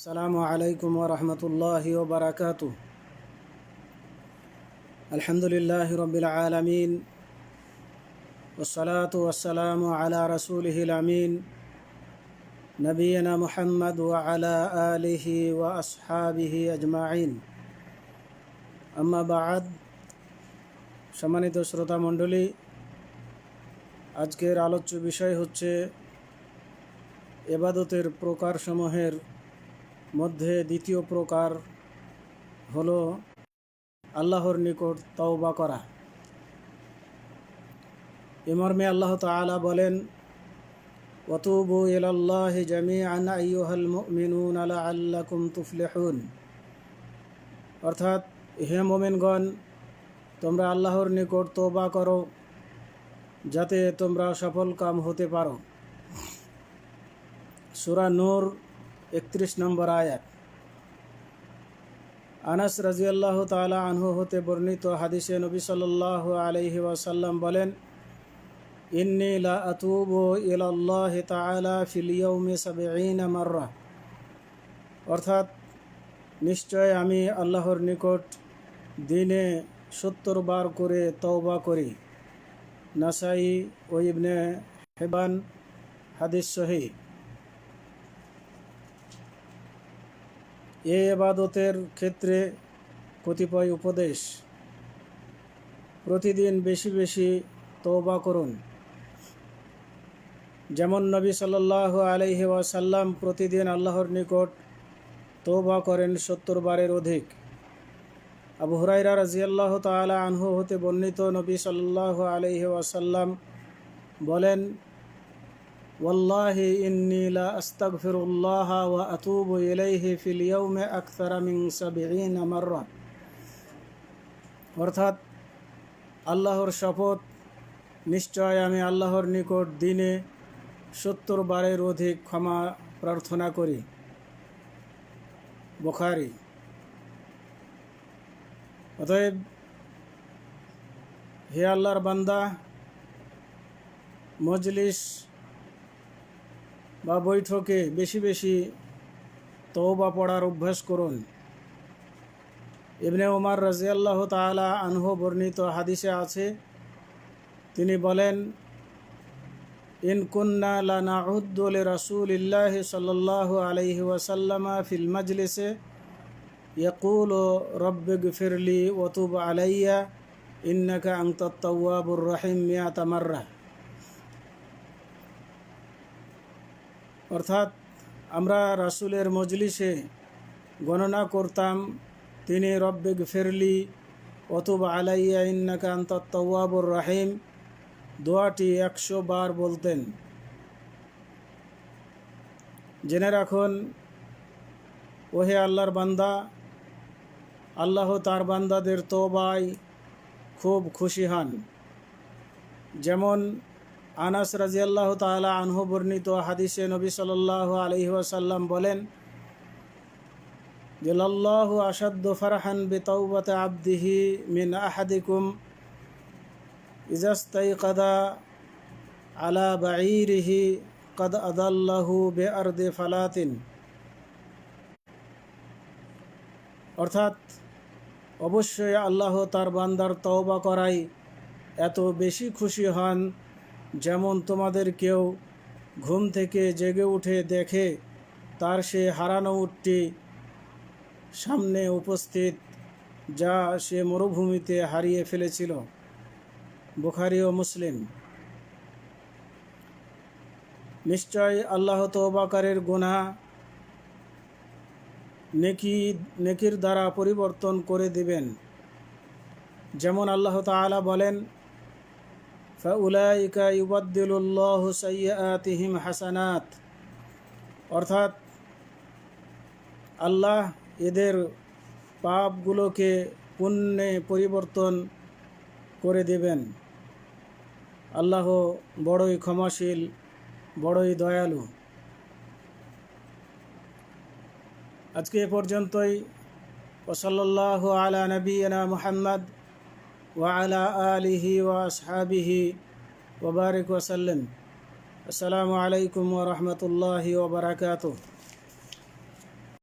আসসালামু আলাইকুম ওয়া রাহমাতুল্লাহি ওয়া বারাকাতুহু। আলহামদুলিল্লাহি রাব্বিল আলামিন ওয়াসসালাতু ওয়াসসালামু আলা রাসূলিহিল আমিন নবিয়িনা মুহাম্মদ ওয়া আলা আলিহি ওয়া আসহাবিহি আজমাইন। আম্মা বা'দ। সম্মানিত শ্রোতা মণ্ডলী, আজকের আলোচ্য বিষয় হচ্ছে ইবাদতের প্রকারসমূহের মধ্যে দ্বিতীয় প্রকার হলো আল্লাহর নিকট তওবা করা। এ মর্মে আল্লাহ তাআলা বলেন, ওয়াতুবু ইলাল্লাহি জামিআন আইয়ুহাল মুমিনুনা লাআল্লাকুম তুফলিহুন। অর্থাৎ, হে মুমিনগণ, তোমরা আল্লাহর নিকট তওবা করো যাতে তোমরা সফল কাম হতে পারো। সূরা নূর 31 নম্বর আয়াত। আনাস রাদিয়াল্লাহু তাআলা আনহু হতে বর্ণিত হাদিসে নবী সাল্লাল্লাহু আলাইহি ওয়াসাল্লাম বলেন, ইন্নী লা আতুবু ইলাল্লাহি তাআলা ফিল ইয়াউমি 70 মাররা। অর্থাৎ, নিশ্চয় আমি আল্লাহর নিকট দিনে 70 বার করে তওবা করি। নাসাই ও ইবনে হিব্বান, হাদিস সহিহ। এই ইবাদতের ক্ষেত্রে কতিপয় উপদেশ: প্রতিদিন বেশি বেশি তওবা করুন। যেমন নবী সাল্লাল্লাহু আলাইহি ওয়াসাল্লাম প্রতিদিন আল্লাহর নিকট তওবা করেন 70 বারের অধিক। আবু হুরায়রা রাদিয়াল্লাহু তাআলা আনহু হতে বর্ণিত, নবী সাল্লাল্লাহু আলাইহি ওয়াসাল্লাম বলেন, ওয়াল্লাহি ইন্নী লা আস্তাগফিরুল্লাহ ওয়া আতুবু ইলাইহি ফিল ইয়াউমি আকসারা মিন 70 মাররা। অর্থাৎ, আল্লাহর শপথ, নিশ্চয় আমি আল্লাহর নিকট দিনে 70 বারের অধিক ক্ষমা প্রার্থনা করি। বুখারী। অতএব, হে আল্লাহর বান্দা, মজলিস বা বৈঠকে বেশি বেশি তওবা পড়ার অভ্যাস করুন। ইবনে উমর রাদিয়াল্লাহু তাআলা আনহু বর্ণিত হাদিসে আছে, তিনি বলেন, ইন কুন্না লা নাউদ্দু লিরাসূলিল্লাহি সাল্লাল্লাহু আলাইহি ওয়াসাল্লাম ফিল মাজলিসে ইয়াকুলু রাব্বিগফিরলি ওয়া তুব আলাইয়া ইন্নাকা আনতাত তাওয়াবুর রহিম মিয়াতা মাররা। অর্থাৎ, আমরা রাসূলের মজলিসে গণনা করতাম, তিনি রব্বিগফিরলি ওয়া তুব আলাইয়া ইন্নাকা আনতাত তাওয়াবুর রহিম দোয়াটি 100 বার বলতেন। জেনে রাখুন, ওহে আল্লাহর বান্দা, আল্লাহ তার বান্দাদের তওবায় খুব খুশি হন। যেমন আনাস রাদিয়াল্লাহু তাআলা আনহু বর্ণিত হাদিসে নবী সাল্লাল্লাহু আলাইহি ওয়াসাল্লাম বলেন, লাল্লাহু আশাদ্দু ফারহান বিতাওবাতি আবদিহি মিন আহাদিকুম ইজাস্তাইকাদা আলা বাঈরিহি কাদ আদাল্লাহু বিআরদি ফালাতিন। অর্থাৎ, অবশ্যই আল্লাহ তার বান্দার তওবা করাই এত বেশি খুশি হন, যেমন তোমাদের কেউ ঘুম থেকে জেগে উঠে দেখে তার সে হারানো উটটি সামনে উপস্থিত, যা সে মরুভূমিতে হারিয়ে ফেলেছিল। বুখারী ও মুসলিম। নিশ্চয় আল্লাহ তওবাকারীর গুনাহ নেকির দ্বারা পরিবর্তন করে দিবেন। যেমন আল্লাহ তাআলা বলেন, ফাউলাইকা ইউবাদদিলুল্লাহু সাইয়্যাতিহিম হাসানাত। অর্থাৎ, আল্লাহ এদের পাপগুলোকে পুণ্যে পরিবর্তন করে দেবেন। আল্লাহ বড়ই ক্ষমাশীল, বড়ই দয়ালু। আজকে এ পর্যন্তই। ওয়া সাল্লাল্লাহু আলা নবিয়িনা মুহাম্মদ ওয়া আলা আলিহি ওয়া আসহাবিহি ওয়া বারিক ওয়া সাল্লাম। আসসালামু আলাইকুম ওয়া রাহমাতুল্লাহি ওয়া বারাকাতুহু।